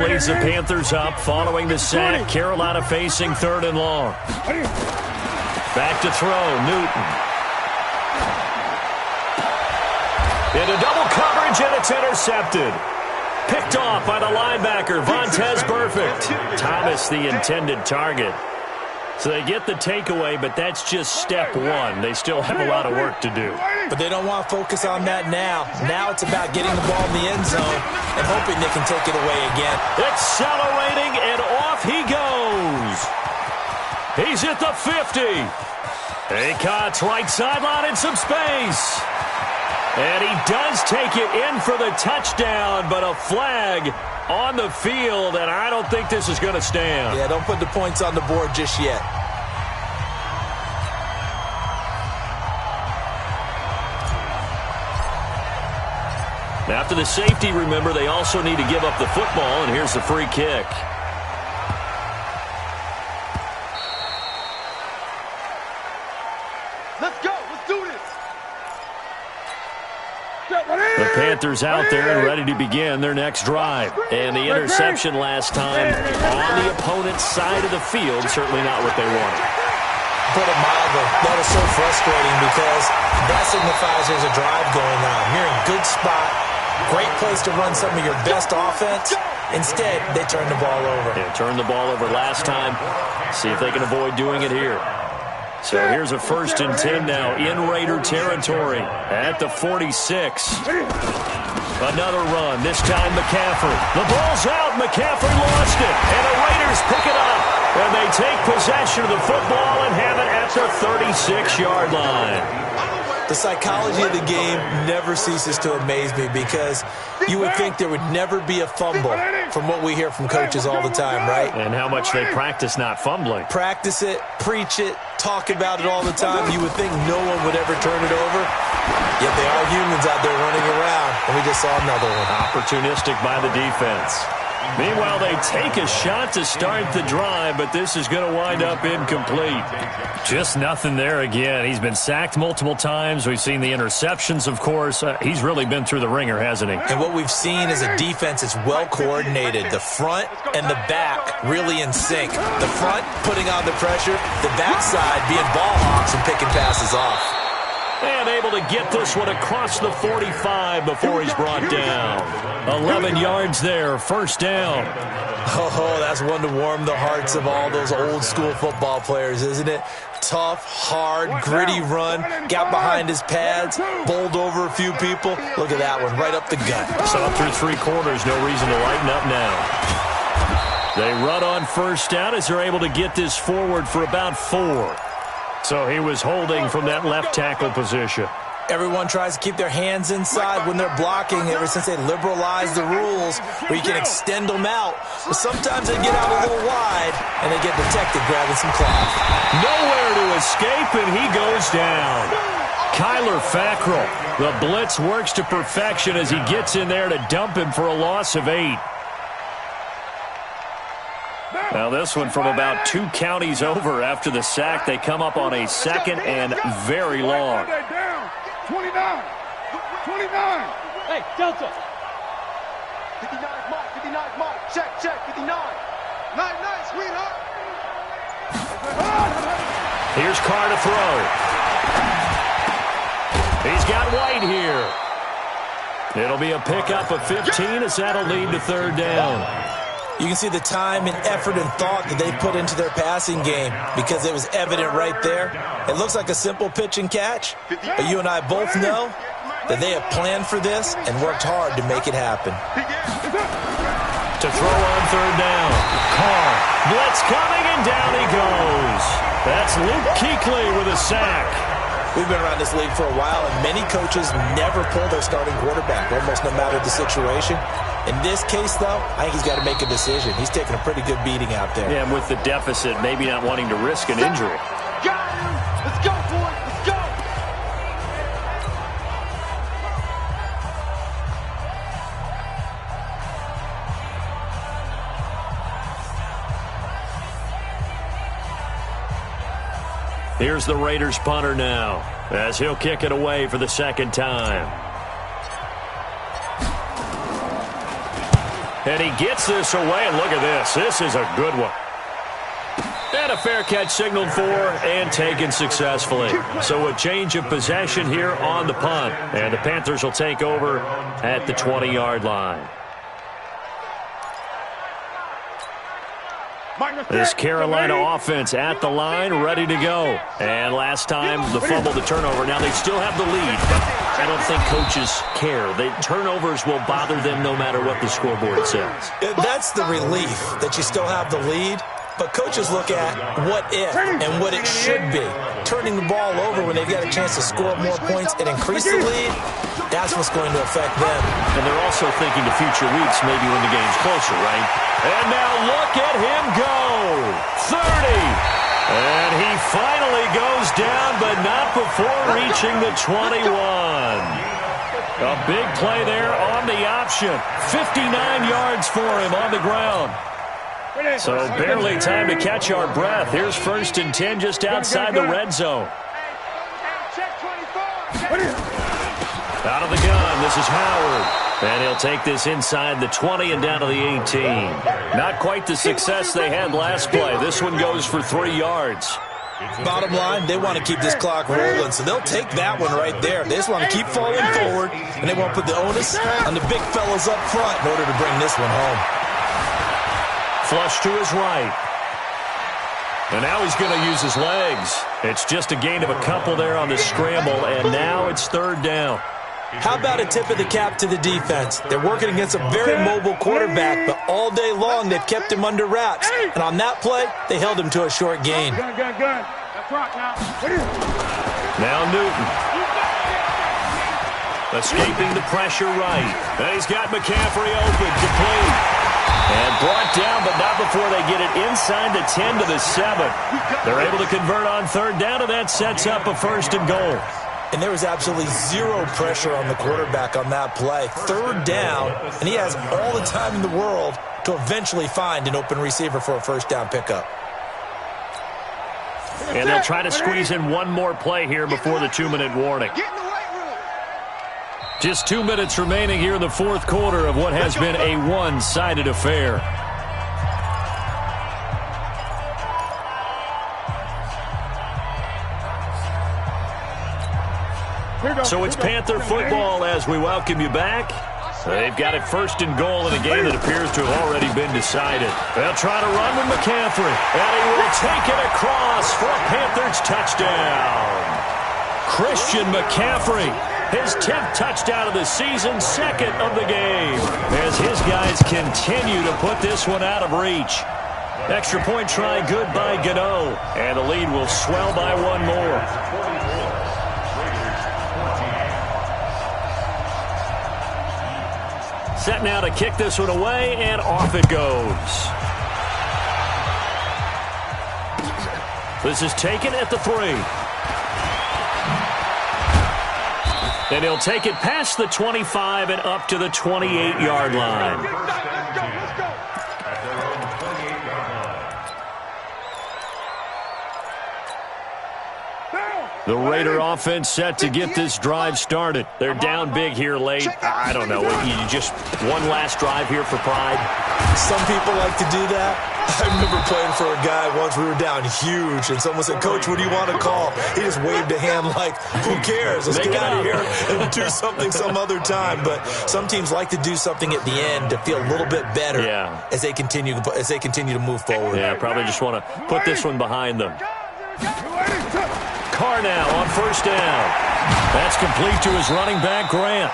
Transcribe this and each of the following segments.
Leads the Panthers up following the sack. Carolina facing 3rd and long. Back to throw. Newton. Into double coverage, and it's intercepted. Picked off by the linebacker, Vontaze Burfict. Thomas, the intended target. So they get the takeaway, but that's just step one. They still have a lot of work to do. But they don't want to focus on that now. Now it's about getting the ball in the end zone and hoping they can take it away again. Accelerating, and off he goes. He's at the 50. Acott's right sideline in some space. And he does take it in for the touchdown, but a flag on the field, and I don't think this is going to stand. Yeah, don't put the points on the board just yet. After the safety, remember, they also need to give up the football, and here's the free kick. Let's go. Let's do this. The Panthers out there and ready to begin their next drive. And the interception last time on the opponent's side of the field, certainly not what they wanted. Put it mildly, that is so frustrating because that signifies there's a drive going on. You're in a good spot, great place to run some of your best offense. Instead, they turn the ball over. Yeah, turned the ball over last time. See if they can avoid doing it here. So here's a 1st and 10 now in Raider territory at the 46. Another run, this time McCaffrey. The ball's out, McCaffrey lost it, and the Raiders pick it up. And they take possession of the football and have it at the 36-yard line. The psychology of the game never ceases to amaze me because you would think there would never be a fumble from what we hear from coaches all the time, right? And how much they practice not fumbling. Practice it, preach it, talk about it all the time. You would think no one would ever turn it over. Yet they are humans out there running around, and we just saw another one. Opportunistic by the defense. Meanwhile, they take a shot to start the drive, but this is going to wind up incomplete. Just nothing there again. He's been sacked multiple times. We've seen the interceptions, of course. He's really been through the ringer, hasn't he? And what we've seen is a defense that's well coordinated. The front and the back really in sync. The front putting on the pressure, the backside being ball hawks and picking passes off. And able to get this one across the 45 before he's brought down. 11 yards there, 1st down. Oh, that's one to warm the hearts of all those old-school football players, isn't it? Tough, hard, gritty run, got behind his pads, bowled over a few people. Look at that one, right up the gut. So up through 3 quarters, no reason to lighten up now. They run on 1st down as they're able to get this forward for about 4. So he was holding from that left tackle position. Everyone tries to keep their hands inside when they're blocking ever since they liberalized the rules where you can extend them out. But sometimes they get out a little wide and they get detected grabbing some cloth. Nowhere to escape, and he goes down. Kyler Fackrell, the blitz works to perfection as he gets in there to dump him for a loss of 8. Now this one from about 2 counties over after the sack. They come up on a 2nd and very long. 29. Hey, Delta. 59 Mike. Check, 59. Night, sweetheart. Here's Carr to throw. He's got White here. It'll be a pickup of 15 as that'll lead to 3rd down. You can see the time and effort and thought that they put into their passing game because it was evident right there. It looks like a simple pitch and catch, but you and I both know that they have planned for this and worked hard to make it happen. To throw on 3rd down. Carr, blitz coming, and down he goes. That's Luke Kuechly with a sack. We've been around this league for a while, and many coaches never pull their starting quarterback, almost no matter the situation. In this case, though, I think he's got to make a decision. He's taking a pretty good beating out there. Yeah, and with the deficit, maybe not wanting to risk an injury. Got him. Let's go, boys. Let's go. Here's the Raiders punter now as he'll kick it away for the 2nd time. And he gets this away, and look at this. This is a good one. And a fair catch signaled for and taken successfully. So a change of possession here on the punt. And the Panthers will take over at the 20-yard line. This Carolina offense at the line, ready to go. And last time, the fumble, the turnover. Now they still have the lead, but I don't think coaches care. The turnovers will bother them no matter what the scoreboard says. That's the relief, that you still have the lead. But coaches look at what if and what it should be. Turning the ball over when they've got a chance to score more points and increase the lead, that's what's going to affect them. And they're also thinking to future weeks, maybe when the game's closer, right? And now look at him go. 30. And he finally goes down, but not before reaching the 21. A big play there on the option. 59 yards for him on the ground. So barely time to catch our breath. Here's 1st and 10 just outside the red zone. Out of the gun, this is Howard. And he'll take this inside the 20 and down to the 18. Not quite the success they had last play. This one goes for 3 yards. Bottom line, they want to keep this clock rolling, so they'll take that one right there. They just want to keep falling forward, and they want to put the onus on the big fellas up front in order to bring this one home. Flush to his right. And now he's going to use his legs. It's just a gain of a couple there on the scramble, and now it's 3rd down. How about a tip of the cap to the defense? They're working against a very mobile quarterback, but all day long they've kept him under wraps. And on that play, they held him to a short gain. Now Newton. Escaping the pressure right. And he's got McCaffrey open, complete. And brought down, but not before they get it inside the 10 to the 7. They're able to convert on 3rd down, and that sets up a 1st and goal. And there was absolutely zero pressure on the quarterback on that play. 3rd down, and he has all the time in the world to eventually find an open receiver for a 1st down pickup. And they'll try to squeeze in one more play here before the 2-minute warning. Just 2 minutes remaining here in the 4th quarter of what has been a one-sided affair. So it's Panther football as we welcome you back. They've got it 1st and goal in a game that appears to have already been decided. They'll try to run with McCaffrey, and he will take it across for a Panthers touchdown. Christian McCaffrey. His 10th touchdown of the season, 2nd of the game, as his guys continue to put this one out of reach. Extra point try good by Gano, and the lead will swell by one more. Set now to kick this one away, and off it goes. This is taken at the 3. And he'll take it past the 25 and up to the 28-yard line. The Raider offense set to get this drive started. They're down big here late. I don't know. You just one last drive here for pride. Some people like to do that. I remember playing for a guy once. We were down huge, and someone said, "Coach, what do you want to call?" He just waved a hand like, "Who cares? Let's get out of here and do something some other time." But some teams like to do something at the end to feel a little bit better as they continue to move forward. Yeah, probably just want to put this one behind them. Carr now on 1st down. That's complete to his running back, Grant.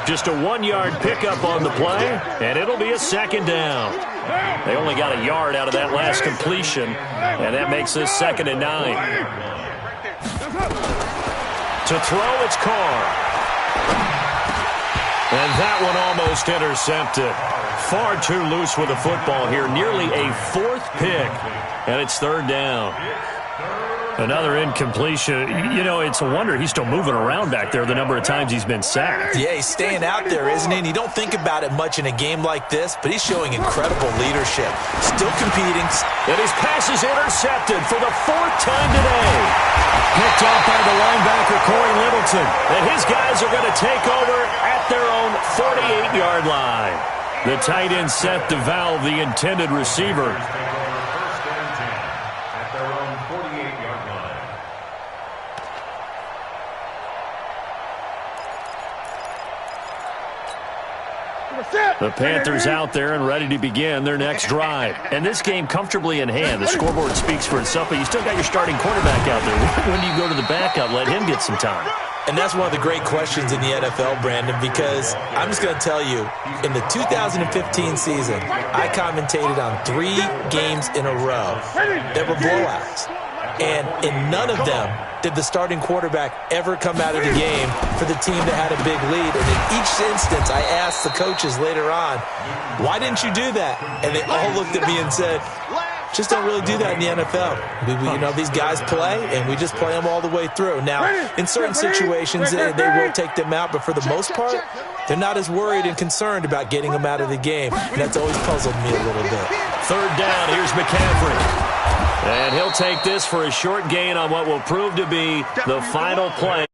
Just a 1-yard pickup on the play, and it'll be a 2nd down. They only got a yard out of that last completion, and that makes this 2nd and 9. To throw, it's Carr. And that one almost intercepted. Far too loose with the football here. Nearly a 4th pick, and it's 3rd down. Another incompletion. You know, it's a wonder he's still moving around back there the number of times he's been sacked. Yeah, he's staying out there, isn't he? And you don't think about it much in a game like this, but he's showing incredible leadership. Still competing. And his pass is intercepted for the 4th time today. Picked off by the linebacker, Corey Littleton. And his guys are going to take over at their own 48-yard line. The tight end set to valve the intended receiver. First and 10 at their own 48-yard line. The Panthers out there and ready to begin their next drive. And this game comfortably in hand. The scoreboard speaks for itself, but you still got your starting quarterback out there. When do you go to the backup? Let him get some time. And that's one of the great questions in the NFL, Brandon, because I'm just going to tell you, in the 2015 season, I commentated on 3 games in a row that were blowouts. And in none of them did the starting quarterback ever come out of the game for the team that had a big lead. And in each instance, I asked the coaches later on, why didn't you do that? And they all looked at me and said, just don't really do that in the NFL. These guys play, and we just play them all the way through. Now, in certain situations, they will take them out, but for the most part, they're not as worried and concerned about getting them out of the game. And that's always puzzled me a little bit. Third down, here's McCaffrey. And he'll take this for a short gain on what will prove to be the final play.